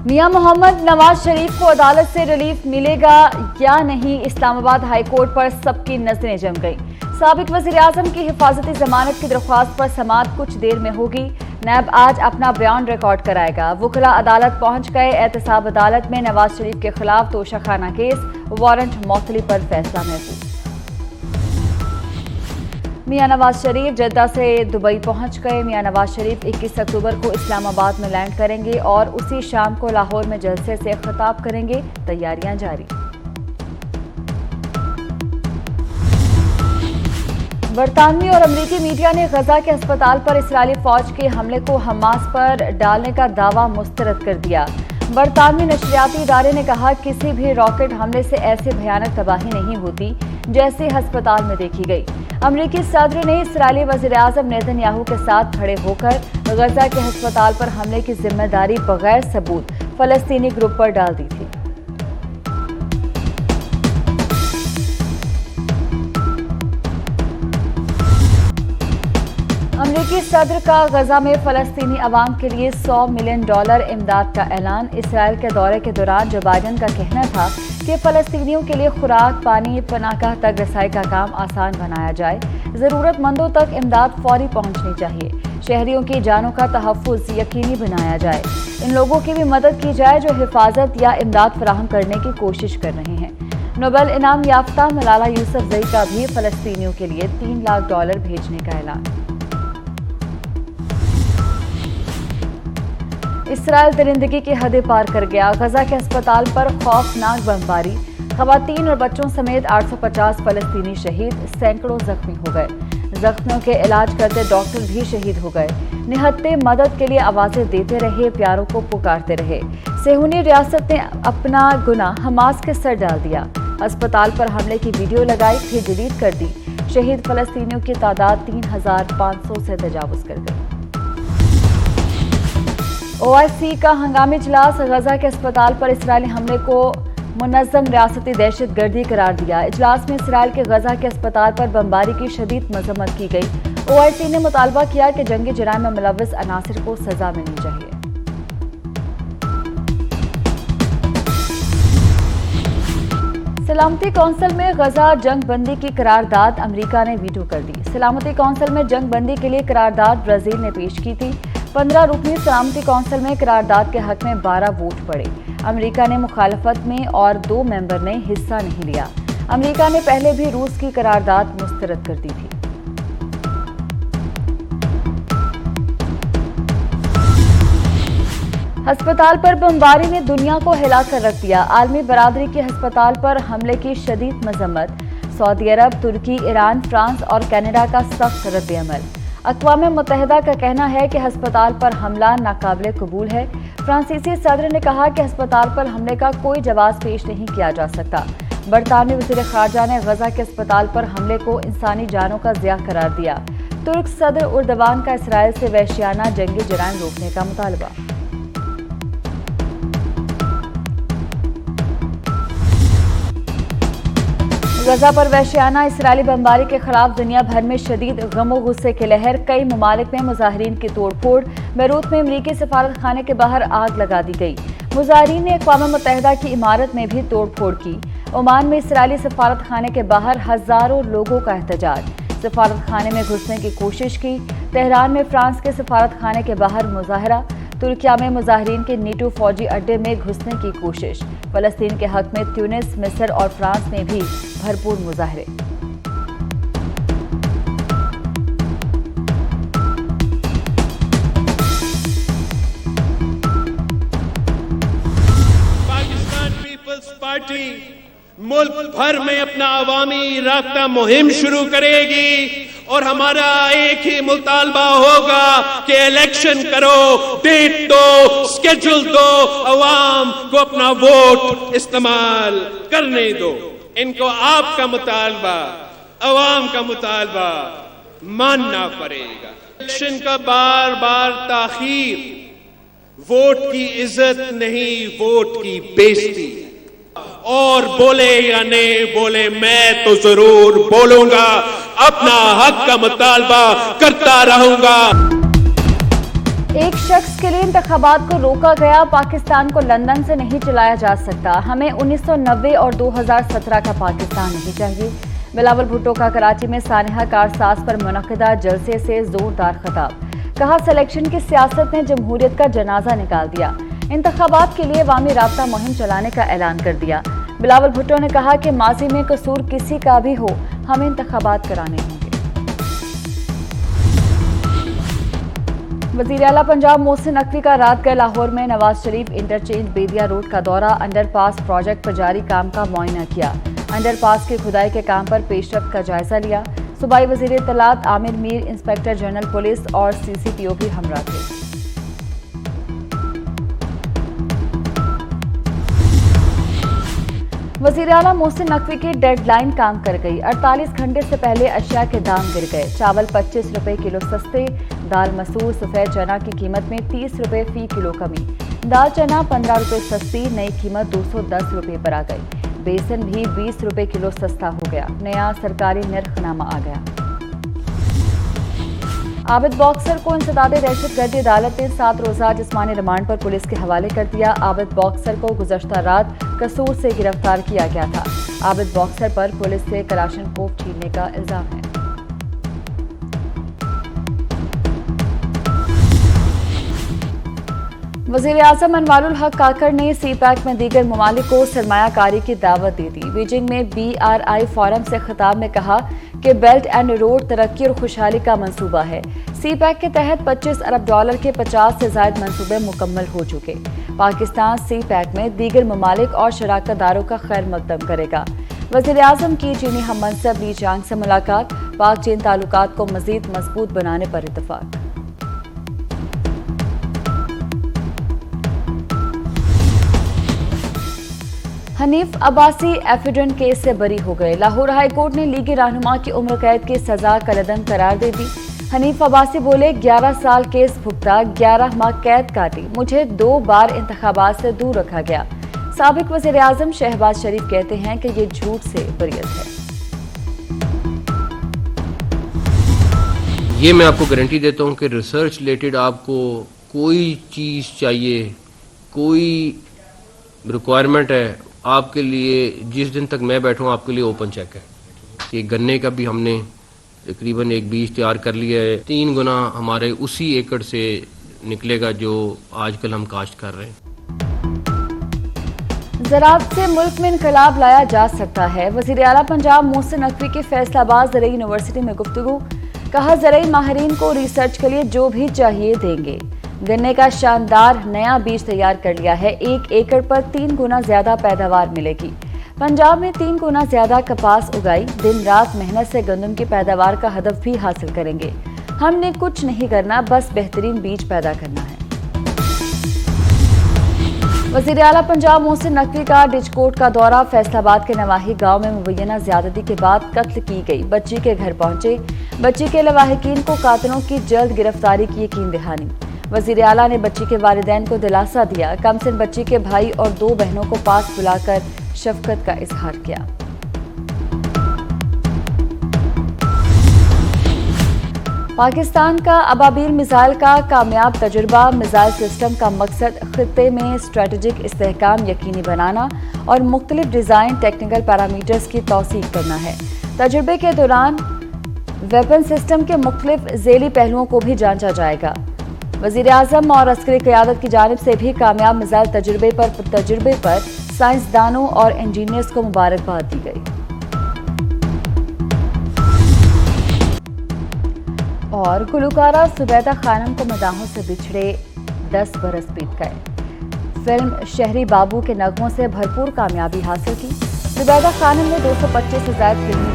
میاں محمد نواز شریف کو عدالت سے ریلیف ملے گا یا نہیں، اسلام آباد ہائی کورٹ پر سب کی نظریں جم گئیں۔ سابق وزیر اعظم کی حفاظتی ضمانت کی درخواست پر سماعت کچھ دیر میں ہوگی۔ نیب آج اپنا بیان ریکارڈ کرائے گا۔ وکلاء عدالت پہنچ گئے۔ احتساب عدالت میں نواز شریف کے خلاف توشہ خانہ کیس، وارنٹ معطلی پر فیصلہ محفوظ۔ میاں نواز شریف جدہ سے دبئی پہنچ گئے۔ میاں نواز شریف 21 اکتوبر کو اسلام آباد میں لینڈ کریں گے اور اسی شام کو لاہور میں جلسے سے خطاب کریں گے۔ تیاریاں جاری۔ برطانوی اور امریکی میڈیا نے غزہ کے ہسپتال پر اسرائیلی فوج کے حملے کو حماس پر ڈالنے کا دعویٰ مسترد کر دیا۔ برطانوی نشریاتی ادارے نے کہا کسی بھی راکٹ حملے سے ایسے بھیانک تباہی نہیں ہوتی جیسے ہسپتال میں دیکھی گئی۔ امریکی صدر نے اسرائیلی وزیر اعظم نیتن یاہو کے ساتھ کھڑے ہو کر غزہ کے ہسپتال پر حملے کی ذمہ داری بغیر ثبوت فلسطینی گروپ پر ڈال دی تھی۔ امریکی صدر کا غزہ میں فلسطینی عوام کے لیے $100 ملین امداد کا اعلان۔ اسرائیل کے دورے کے دوران جو بائیڈن کا کہنا تھا کہ فلسطینیوں کے لیے خوراک، پانی، پناہ گاہ تک رسائی کا کام آسان بنایا جائے، ضرورت مندوں تک امداد فوری پہنچنی چاہیے، شہریوں کی جانوں کا تحفظ یقینی بنایا جائے، ان لوگوں کی بھی مدد کی جائے جو حفاظت یا امداد فراہم کرنے کی کوشش کر رہے ہیں۔ نوبل انعام یافتہ ملالہ یوسفزئی کا بھی فلسطینیوں کے لیے $3 لاکھ بھیجنے کا اعلان۔ اسرائیل درندگی کی حدیں پار کر گیا۔ غزہ کے ہسپتال پر خوفناک بمباری، خواتین اور بچوں سمیت 850 فلسطینی شہید، سینکڑوں زخمی ہو گئے۔ زخمیوں کے علاج کرتے ڈاکٹر بھی شہید ہو گئے۔ نہتے مدد کے لیے آوازیں دیتے رہے، پیاروں کو پکارتے رہے۔ صہیونی ریاست نے اپنا گناہ حماس کے سر ڈال دیا۔ ہسپتال پر حملے کی ویڈیو لگائی پھر ڈیلیٹ کر دی۔ شہید فلسطینیوں کی تعداد 3500 سے تجاوز کر گئی۔ OIC کا ہنگامی اجلاس، غزہ کے ہسپتال پر اسرائیلی حملے کو منظم ریاستی دہشت گردی قرار دیا۔ اجلاس میں اسرائیل کے غزہ کے ہسپتال پر بمباری کی شدید مذمت کی گئی۔ OIC نے مطالبہ کیا کہ جنگی جرائم میں ملوث عناصر کو سزا ملنی چاہیے۔ سلامتی کونسل میں غزہ جنگ بندی کی قرارداد امریکہ نے ویٹو کر دی۔ سلامتی کونسل میں جنگ بندی کے لیے قرارداد برازیل نے پیش کی تھی۔ 15 رکنی سلامتی کونسل میں قرارداد کے حق میں 12 ووٹ پڑے۔ امریکہ نے مخالفت میں اور 2 ممبر نے حصہ نہیں لیا۔ امریکہ نے پہلے بھی روس کی قرارداد مسترد کر دی تھی۔ ہسپتال پر بمباری نے دنیا کو ہلا کر رکھ دیا۔ عالمی برادری کے ہسپتال پر حملے کی شدید مذمت۔ سعودی عرب، ترکی، ایران، فرانس اور کینیڈا کا سخت رد عمل۔ اقوام متحدہ کا کہنا ہے کہ ہسپتال پر حملہ ناقابل قبول ہے۔ فرانسیسی صدر نے کہا کہ ہسپتال پر حملے کا کوئی جواز پیش نہیں کیا جا سکتا۔ برطانوی وزیر خارجہ نے غزہ کے ہسپتال پر حملے کو انسانی جانوں کا ضیاع قرار دیا۔ ترک صدر اردوان کا اسرائیل سے وحشیانہ جنگی جرائم روکنے کا مطالبہ۔ غزہ پر وحشیانہ اسرائیلی بمباری کے خلاف دنیا بھر میں شدید غم و غصے کی لہر۔ کئی ممالک میں مظاہرین کی توڑ پھوڑ۔ بیروت میں امریکی سفارت خانے کے باہر آگ لگا دی گئی۔ مظاہرین نے اقوام متحدہ کی عمارت میں بھی توڑ پھوڑ کی۔ عمان میں اسرائیلی سفارت خانے کے باہر ہزاروں لوگوں کا احتجاج۔ سفارت خانے میں گھسنے کی کوشش کی۔ تہران میں فرانس کے سفارت خانے کے باہر مظاہرہ۔ ترکیہ میں مظاہرین کے نیٹو فوجی اڈے میں گھسنے کی کوشش۔ فلسطین کے حق میں تیونس، مصر اور فرانس میں بھی بھرپور مظاہرے۔ پاکستان پیپلز پارٹی ملک بھر میں اپنا عوامی رابطہ مہم شروع کرے گی اور ہمارا ایک ہی مطالبہ ہوگا کہ الیکشن کرو، ڈیٹ دو، سکیڈول دو، عوام کو اپنا ووٹ استعمال کرنے دو۔ ان کو آپ کا مطالبہ، عوام کا مطالبہ ماننا پڑے گا۔ الیکشن کا بار بار تاخیر ووٹ کی عزت نہیں، ووٹ کی بےزتی ہے۔ اور بولے یا نہیں بولے، میں تو ضرور بولوں گا، اپنا حق کا مطالبہ کرتا رہوں گا۔ ایک شخص کے لیے انتخابات کو روکا گیا، پاکستان کو لندن سے نہیں چلایا جا سکتا، ہمیں 1990 اور 2017 کا پاکستان نہیں چاہیے۔ بلاول بھٹو کا کراچی میں سانحہ کارساز پر منعقدہ جلسے سے زوردار خطاب، کہا سلیکشن کی سیاست نے جمہوریت کا جنازہ نکال دیا، انتخابات کے لیے عوامی رابطہ مہم چلانے کا اعلان کر دیا۔ بلاول بھٹو نے کہا کہ ماضی میں قصور کسی کا بھی ہو، ہمیں انتخابات کرانے ہوں گے۔ وزیر اعلیٰ پنجاب محسن نقوی کا رات گئے لاہور میں نواز شریف انٹرچینج بیدیا روڈ کا دورہ، انڈر پاس پروجیکٹ پر جاری کام کا معائنہ کیا، انڈر پاس کی کھدائی کے کام پر پیش رفت کا جائزہ لیا۔ صوبائی وزیر اطلاعات عامر میر، انسپکٹر جنرل پولیس اور CCPO بھی ہمراہ تھے۔ وزیر اعلیٰ محسن نقوی کی ڈیڈ لائن کام کر گئی، 48 گھنٹے سے پہلے اشیاء کے دام گر گئے، چاول 25 روپے کلو سستے، دال مسور سفید چنا کی قیمت میں 30 روپے فی کلو کمی، دال چنا 15 روپے سستی، نئی قیمت 210 روپے پر آ گئی، بیسن بھی 20 روپے کلو سستا ہو گیا، نیا سرکاری نرخ نامہ آ گیا۔ عابد باکسر کو انسداد دہشت گردی عدالت نے 7 روزہ جسمانی ریمانڈ پر پولیس کے حوالے کر دیا۔ عابد باکسر کو گزشتہ رات قصور سے گرفتار کیا گیا تھا۔ عابد باکسر پر پولیس سے کلاشن کوف چھیننے کا الزام ہے۔ وزیر اعظم انوار الحق کاکڑ نے سی پیک میں دیگر ممالک کو سرمایہ کاری کی دعوت دے دی۔ بیجنگ میں BRI فورم سے خطاب میں کہا کہ بیلٹ اینڈ روڈ ترقی اور خوشحالی کا منصوبہ ہے۔ سی پیک کے تحت $25 ارب کے 50 سے زائد منصوبے مکمل ہو چکے۔ پاکستان سی پیک میں دیگر ممالک اور شراکت داروں کا خیر مقدم کرے گا۔ وزیر اعظم کی چینی ہم منصب لی چانگ سے ملاقات، پاک چین تعلقات کو مزید مضبوط بنانے پر اتفاق۔ حنیف عباسی ایفیڈنٹ کیس سے بری ہو گئے، لاہور ہائی کورٹ نے لیگی رہنما کی عمر قید کی سزا کالعدم قرار دے دی۔ حنیف عباسی بولے 11 سال کیس بھگتا، 11 ماہ قید کاٹی، مجھے 2 بار انتخابات سے دور رکھا گیا۔ سابق وزیر اعظم شہباز شریف کہتے ہیں کہ یہ جھوٹ سے بریت ہے۔ یہ میں آپ کو گارنٹی دیتا ہوں کہ ریسرچ ریلیٹڈ آپ کو کوئی چیز چاہیے، کوئی ریکوائرمنٹ ہے آپ کے لیے، جس دن تک میں بیٹھوں آپ کے لیے اوپن چیک ہے۔ یہ گنے کا بھی ہم نے تقریباً ایک بیج تیار کر لیا ہے، 3 گنا ہمارے اسی ایکڑ سے نکلے گا جو آج کل ہم کاشت کر رہے ہیں۔ زراعت سے ملک میں انقلاب لایا جا سکتا ہے، وزیر اعلیٰ پنجاب محسن نقوی کی فیصل آباد زرعی یونیورسٹی میں گفتگو، کہا زرعی ماہرین کو ریسرچ کے لیے جو بھی چاہیے دیں گے۔ گنے کا شاندار نیا بیج تیار کر لیا ہے، 1 ایکڑ پر 3 گنا زیادہ پیداوار ملے گی۔ پنجاب میں 3 گنا زیادہ کپاس اگائی، دن رات محنت سے گندم کی پیداوار کا ہدف بھی حاصل کریں گے۔ ہم نے کچھ نہیں کرنا، بس بہترین بیج پیدا کرنا ہے۔ وزیر اعلیٰ پنجاب محسن نقوی کا ڈچکوٹ کا دورہ، فیصل آباد کے نواحی گاؤں میں مبینہ زیادتی کے بعد قتل کی گئی بچی کے گھر پہنچے، بچی کے لواحقین کو قاتلوں کی جلد گرفتاری کی یقین دہانی۔ وزیر اعلیٰ نے بچی کے والدین کو دلاسا دیا، کم سن بچی کے بھائی اور 2 بہنوں کو پاس بلا کر شفقت کا اظہار کیا۔ پاکستان کا ابابیل میزائل کا کامیاب تجربہ، میزائل سسٹم کا مقصد خطے میں اسٹریٹجک استحکام یقینی بنانا اور مختلف ڈیزائن ٹیکنیکل پیرامیٹرز کی توثیق کرنا ہے۔ تجربے کے دوران ویپن سسٹم کے مختلف ذیلی پہلوؤں کو بھی جانچا جائے گا۔ وزیر اعظم اور عسکری قیادت کی جانب سے بھی کامیاب میزائل تجربے پر سائنسدانوں اور انجینئرز کو مبارکباد دی گئی۔ اور گلوکارہ زبیدہ خانم کو مداحوں سے بچھڑے 10 برس بیت گئے۔ فلم شہری بابو کے نغموں سے بھرپور کامیابی حاصل کی۔ زبیدہ خانم نے 225 سے زائد فلمی